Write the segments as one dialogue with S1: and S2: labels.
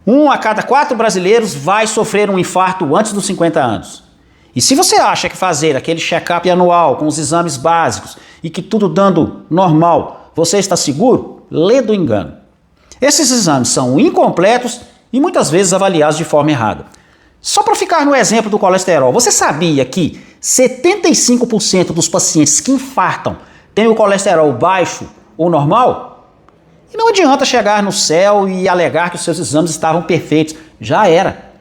S1: 1 a cada 4 brasileiros vai sofrer um infarto antes dos 50 anos. E se você acha que fazer aquele check-up anual com os exames básicos e que tudo dando normal, você está seguro, lê do engano. Esses exames são incompletos e muitas vezes avaliados de forma errada. Só para ficar no exemplo do colesterol, você sabia que 75% dos pacientes que infartam têm o colesterol baixo ou normal? E não adianta chegar no céu e alegar que os seus exames estavam perfeitos, já era.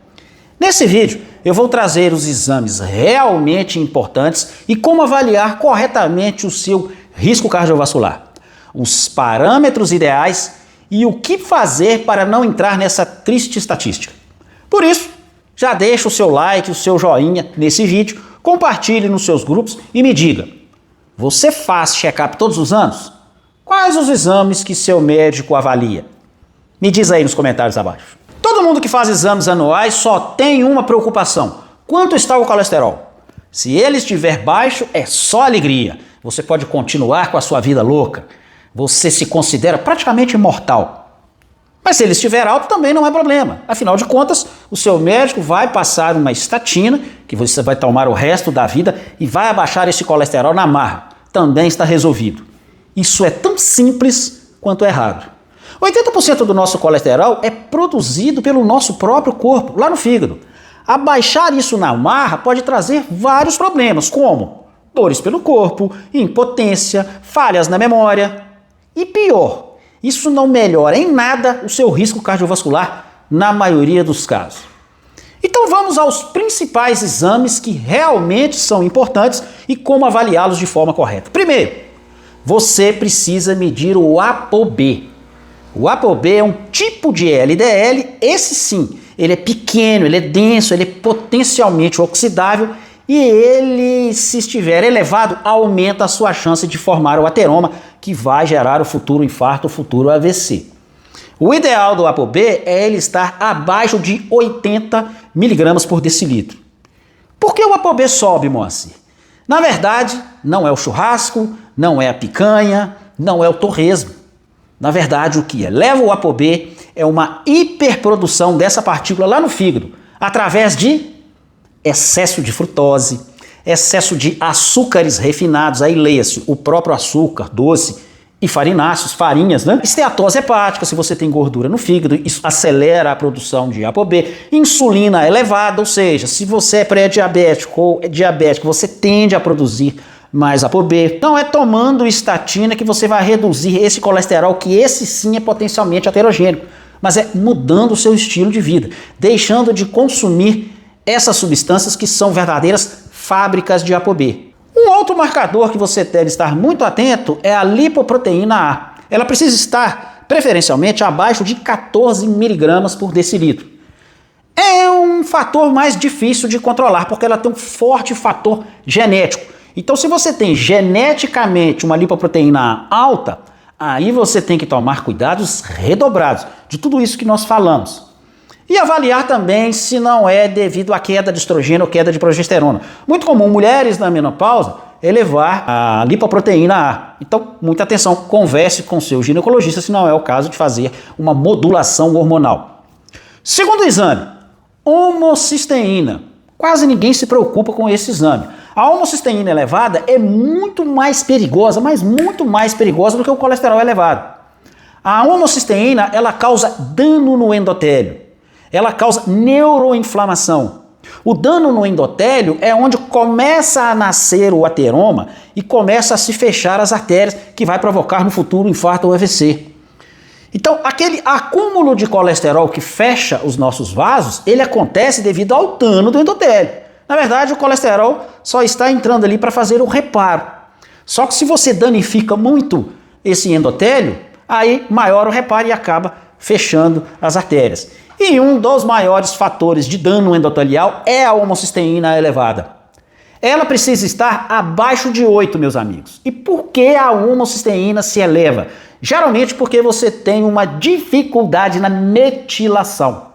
S1: Nesse vídeo eu vou trazer os exames realmente importantes e como avaliar corretamente o seu risco cardiovascular, os parâmetros ideais e o que fazer para não entrar nessa triste estatística. Por isso, já deixa o seu like, o seu joinha nesse vídeo, compartilhe nos seus grupos e me diga, você faz check-up todos os anos? Quais os exames que seu médico avalia? Me diz aí nos comentários abaixo. Todo mundo que faz exames anuais só tem uma preocupação: quanto está o colesterol? Se ele estiver baixo, é só alegria. Você pode continuar com a sua vida louca. Você se considera praticamente imortal. Mas se ele estiver alto, também não é problema. Afinal de contas, o seu médico vai passar uma estatina, que você vai tomar o resto da vida, e vai abaixar esse colesterol na marra. Também está resolvido. Isso é tão simples quanto errado. 80% do nosso colesterol é produzido pelo nosso próprio corpo, lá no fígado. Abaixar isso na marra pode trazer vários problemas, como dores pelo corpo, impotência, falhas na memória. E pior, isso não melhora em nada o seu risco cardiovascular na maioria dos casos. Então vamos aos principais exames que realmente são importantes e como avaliá-los de forma correta. Primeiro, você precisa medir o ApoB. O ApoB é um tipo de LDL, esse sim, ele é pequeno, ele é denso, ele é potencialmente oxidável e ele, se estiver elevado, aumenta a sua chance de formar o ateroma, que vai gerar o futuro infarto, o futuro AVC. O ideal do ApoB é ele estar abaixo de 80 mg por decilitro. Por que o ApoB sobe, Moacir? Na verdade, não é o churrasco, não é a picanha, não é o torresmo. Na verdade, o que eleva o ApoB é uma hiperprodução dessa partícula lá no fígado, através de excesso de frutose, excesso de açúcares refinados, aí leia-se o próprio açúcar, doce e farináceos, farinhas, né? Esteatose hepática, se você tem gordura no fígado, isso acelera a produção de ApoB. Insulina elevada, ou seja, se você é pré-diabético ou é diabético, você tende a produzir mais ApoB. Não é tomando estatina que você vai reduzir esse colesterol, que esse sim é potencialmente aterogênico, mas é mudando o seu estilo de vida, deixando de consumir essas substâncias que são verdadeiras fábricas de ApoB. Um outro marcador que você deve estar muito atento é a lipoproteína A. Ela precisa estar preferencialmente abaixo de 14 mg por decilitro. É um fator mais difícil de controlar, porque ela tem um forte fator genético. Então, se você tem geneticamente uma lipoproteína A alta, aí você tem que tomar cuidados redobrados de tudo isso que nós falamos. E avaliar também se não é devido à queda de estrogênio ou queda de progesterona. Muito comum, mulheres na menopausa, elevar a lipoproteína A. Então, muita atenção, converse com seu ginecologista se não é o caso de fazer uma modulação hormonal. Segundo exame, homocisteína. Quase ninguém se preocupa com esse exame. A homocisteína elevada é muito mais perigosa, mas muito mais perigosa do que o colesterol elevado. A homocisteína, ela causa dano no endotélio. Ela causa neuroinflamação. O dano no endotélio é onde começa a nascer o ateroma e começa a se fechar as artérias, que vai provocar no futuro infarto ou AVC. Então, aquele acúmulo de colesterol que fecha os nossos vasos, ele acontece devido ao dano do endotélio. Na verdade, o colesterol só está entrando ali para fazer o reparo. Só que se você danifica muito esse endotélio, aí maior o reparo e acaba fechando as artérias. E um dos maiores fatores de dano endotelial é a homocisteína elevada. Ela precisa estar abaixo de 8, meus amigos. E por que a homocisteína se eleva? Geralmente porque você tem uma dificuldade na metilação.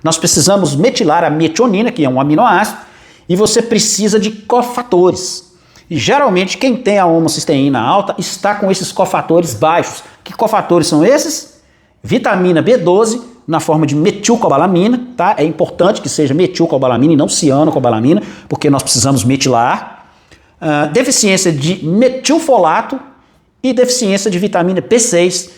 S1: Nós precisamos metilar a metionina, que é um aminoácido, e você precisa de cofatores. E geralmente quem tem a homocisteína alta está com esses cofatores baixos. Que cofatores são esses? Vitamina B12, na forma de metilcobalamina, tá? É importante que seja metilcobalamina e não cianocobalamina, porque nós precisamos metilar. Deficiência de metilfolato e deficiência de vitamina B6,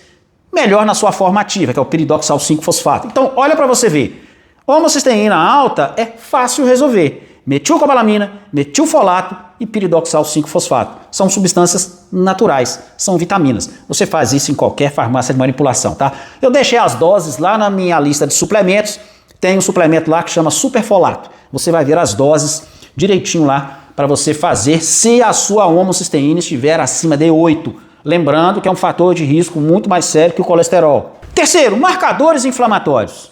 S1: melhor na sua forma ativa, que é o piridoxal 5-fosfato. Então, olha para você ver. Homocisteína alta é fácil resolver. Metilcobalamina, metilfolato e piridoxal 5-fosfato. São substâncias naturais, são vitaminas. Você faz isso em qualquer farmácia de manipulação, tá? Eu deixei as doses lá na minha lista de suplementos. Tem um suplemento lá que chama superfolato. Você vai ver as doses direitinho lá para você fazer se a sua homocisteína estiver acima de 8. Lembrando que é um fator de risco muito mais sério que o colesterol. Terceiro, marcadores inflamatórios.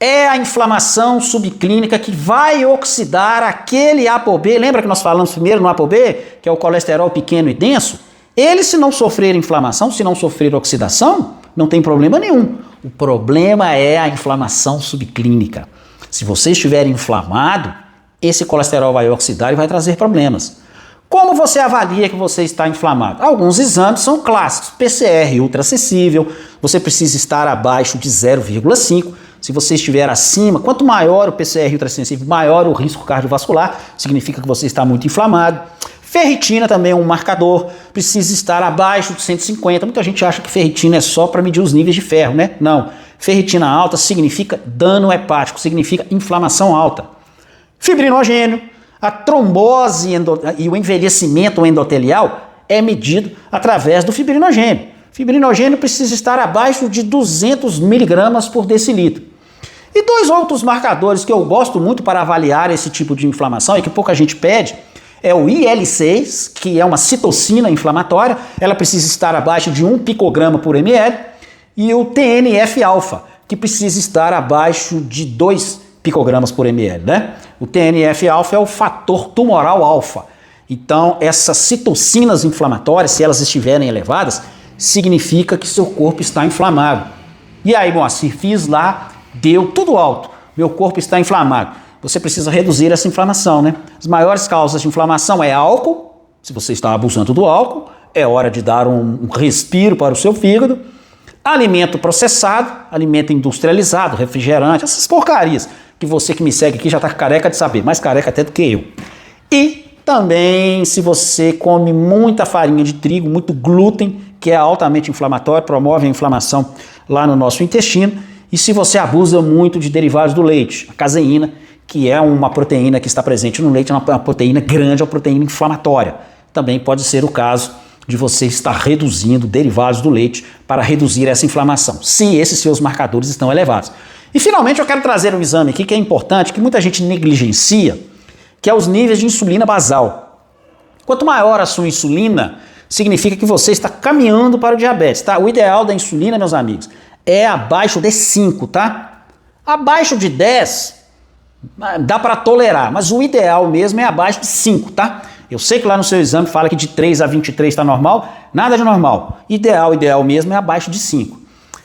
S1: É a inflamação subclínica que vai oxidar aquele ApoB. Lembra que nós falamos primeiro no ApoB, que é o colesterol pequeno e denso? Ele, se não sofrer inflamação, se não sofrer oxidação, não tem problema nenhum. O problema é a inflamação subclínica. Se você estiver inflamado, esse colesterol vai oxidar e vai trazer problemas. Como você avalia que você está inflamado? Alguns exames são clássicos. PCR ultrassensível, você precisa estar abaixo de 0,5. Se você estiver acima, quanto maior o PCR ultrassensível, maior o risco cardiovascular, significa que você está muito inflamado. Ferritina também é um marcador, precisa estar abaixo de 150. Muita gente acha que ferritina é só para medir os níveis de ferro, né? Não. Ferritina alta significa dano hepático, significa inflamação alta. Fibrinogênio, a trombose e o envelhecimento endotelial é medido através do fibrinogênio. Fibrinogênio precisa estar abaixo de 200 miligramas por decilitro. E dois outros marcadores que eu gosto muito para avaliar esse tipo de inflamação e que pouca gente pede é o IL-6, que é uma citocina inflamatória, ela precisa estar abaixo de 1 picograma por ml, e o TNF-alfa, que precisa estar abaixo de 2 picogramas por ml, né? O TNF-alfa é o fator tumoral alfa. Então, essas citocinas inflamatórias, se elas estiverem elevadas, significa que seu corpo está inflamado. E aí, Moacir, fiz lá, deu tudo alto, meu corpo está inflamado. Você precisa reduzir essa inflamação, né? As maiores causas de inflamação é álcool, se você está abusando do álcool, é hora de dar um respiro para o seu fígado. Alimento processado, alimento industrializado, refrigerante, essas porcarias que você que me segue aqui já está careca de saber, mais careca até do que eu. E também se você come muita farinha de trigo, muito glúten, que é altamente inflamatório, promove a inflamação lá no nosso intestino, e se você abusa muito de derivados do leite, a caseína, que é uma proteína que está presente no leite, é uma proteína grande, é uma proteína inflamatória. Também pode ser o caso de você estar reduzindo derivados do leite para reduzir essa inflamação, se esses seus marcadores estão elevados. E finalmente eu quero trazer um exame aqui que é importante, que muita gente negligencia, que é os níveis de insulina basal. Quanto maior a sua insulina, significa que você está caminhando para o diabetes, tá? O ideal da insulina, meus amigos, é abaixo de 5, tá? Abaixo de 10, dá para tolerar, mas o ideal mesmo é abaixo de 5, tá? Eu sei que lá no seu exame fala que de 3 a 23 está normal, nada de normal. Ideal mesmo é abaixo de 5.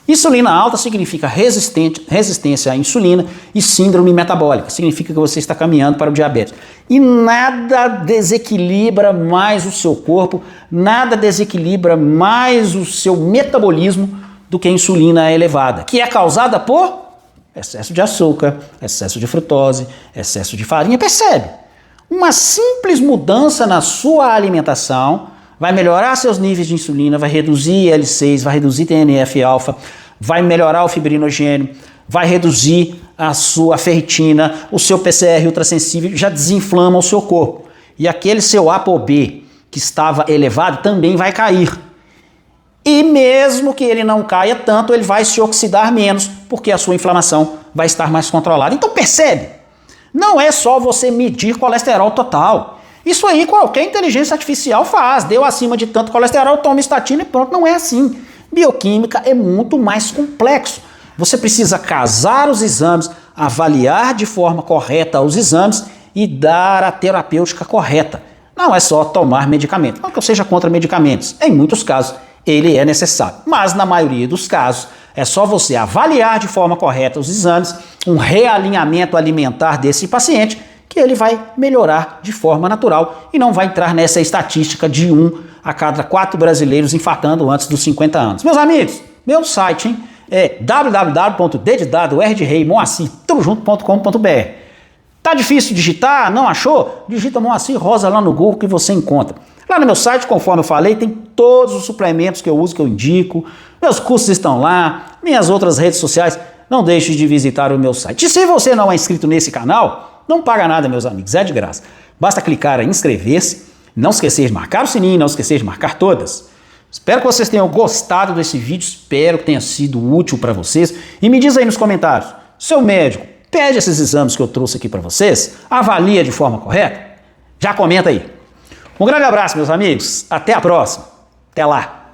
S1: Insulina alta significa resistência à insulina e síndrome metabólica, significa que você está caminhando para o diabetes. E nada desequilibra mais o seu corpo, nada desequilibra mais o seu metabolismo do que a insulina elevada, que é causada por excesso de açúcar, excesso de frutose, excesso de farinha. Percebe? Uma simples mudança na sua alimentação vai melhorar seus níveis de insulina, vai reduzir IL-6, vai reduzir TNF-alfa, vai melhorar o fibrinogênio, vai reduzir a sua ferritina, o seu PCR ultrassensível já desinflama o seu corpo. E aquele seu ApoB que estava elevado também vai cair. E mesmo que ele não caia tanto, ele vai se oxidar menos, porque a sua inflamação vai estar mais controlada. Então percebe, não é só você medir colesterol total. Isso aí qualquer inteligência artificial faz. Deu acima de tanto colesterol, toma estatina e pronto. Não é assim. Bioquímica é muito mais complexo. Você precisa casar os exames, avaliar de forma correta os exames e dar a terapêutica correta. Não é só tomar medicamento. Não que eu seja contra medicamentos. Em muitos casos, ele é necessário. Mas na maioria dos casos, é só você avaliar de forma correta os exames, um realinhamento alimentar desse paciente, que ele vai melhorar de forma natural e não vai entrar nessa estatística de 1 a cada 4 brasileiros infartando antes dos 50 anos. Meus amigos, meu site, é www.dedidado.com.br. Tá difícil digitar? Não achou? Digita Moacir Rosa lá no Google que você encontra. Lá no meu site, conforme eu falei, tem todos os suplementos que eu uso, que eu indico. Meus cursos estão lá, minhas outras redes sociais. Não deixe de visitar o meu site. E se você não é inscrito nesse canal, não paga nada, meus amigos, é de graça. Basta clicar em inscrever-se, não esquecer de marcar o sininho, não esquecer de marcar todas. Espero que vocês tenham gostado desse vídeo, espero que tenha sido útil para vocês. E me diz aí nos comentários, seu médico pede esses exames que eu trouxe aqui para vocês? Avalia de forma correta? Já comenta aí. Um grande abraço, meus amigos. Até a próxima. Até lá.